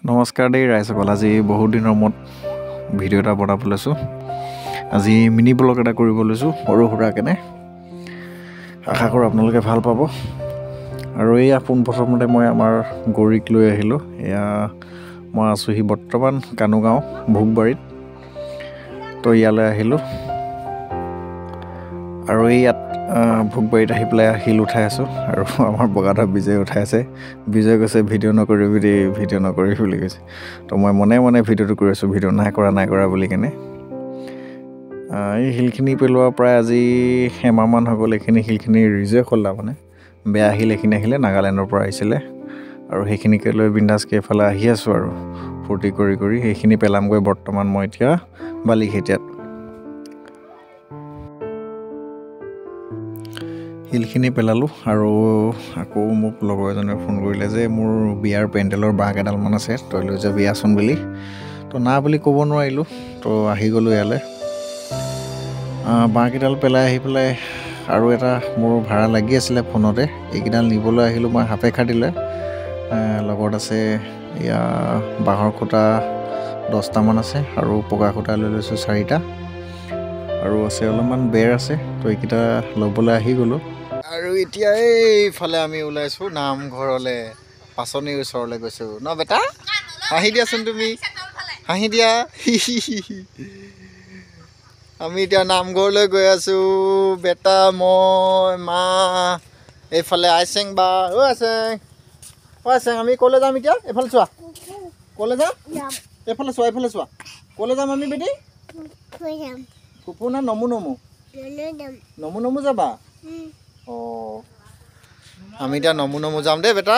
নমস্কাৰ দেই ৰাইজসকল। আজি বহুত দিনৰ মূৰত ভিডিঅ' এটা বনাব লৈছোঁ। আজি মিনি ব্লগ এটা কৰিব লৈছোঁ সৰু সুৰাকেনে। আশা কৰোঁ আপোনালোকে ভাল পাব। আৰু এয়া পোনপ্ৰথমতে মই আমাৰ গৌৰীক লৈ আহিলোঁ। এয়া মই আছোঁহি বৰ্তমান কানুগাঁও ভোগবাৰীত। তো ইয়ালৈ আহিলোঁ আৰু ইয়াত ভোগবাৰীত আহি পেলাই শিল উঠাই আছোঁ আৰু আমাৰ বগাধৰ বিজয় উঠাই আছে। বিজয় কৈছে ভিডিঅ' নকৰিবি দেই, ভিডিঅ' নকৰিবি বুলি কৈছে। তো মই মনে মনে ভিডিঅ'টো কৰি আছোঁ, ভিডিঅ' নাই কৰা বুলি কেনে। এই শিলখিনি পেলোৱা প্ৰায় আজি এমাহমান হৈ গ'ল। এইখিনি শিলখিনি ৰিজেক্ট হ'ল, তাৰমানে বেয়া শিল এইখিনি আহিলে, নাগালেণ্ডৰ পৰা আহিছিলে। আৰু সেইখিনিকে লৈ বিন্দাছকৈ এইফালে আহি আছোঁ আৰু ফূৰ্তি কৰি সেইখিনি পেলামগৈ। বৰ্তমান মই এতিয়া বালিখেতীয়াত শিলখিনি পেলালোঁ আৰু আকৌ মোক লগৰ এজনে ফোন কৰিলে যে মোৰ বিয়াৰ পেণ্ডেলৰ বাঁহ কেইডালমান আছে, তই লৈ যাবি আচোন বুলি। তো না বুলি ক'ব নোৱাৰিলোঁ, তো আহি গ'লোঁ ইয়ালৈ। বাঁহকেইডাল পেলাই আহি পেলাই আৰু এটা মোৰ ভাড়া লাগি আছিলে ফোনতে, এইকেইডাল নিবলৈ আহিলোঁ মই সাপেখাটিলৈ। লগত আছে এয়া বাঁহৰ খুঁটা 10টামান আছে আৰু পকা খুঁটা লৈ লৈছোঁ 4টা, আৰু আছে অলপমান বেৰ আছে। তো এইকেইটা ল'বলৈ আহি গ'লোঁ। আৰু এতিয়া এইফালে আমি ওলাইছোঁ নামঘৰলৈ, পাচনিৰ ওচৰলৈ গৈছোঁ ন বেটা? হাঁহি দিয়াচোন তুমি, হাঁহি দিয়া। আমি এতিয়া নামঘৰলৈ গৈ আছোঁ, বেটা, মই, মা, এইফালে আইচেং বা। আইচেং আমি ক'লৈ যাম এতিয়া? এইফালে চোৱা, ক'লৈ যাম? এইফালে চোৱা ক'লৈ যাম আমি বেটি? ফুফু না নমু যাবা? অঁ, আমি এতিয়া নমু যাম দেই বেটা।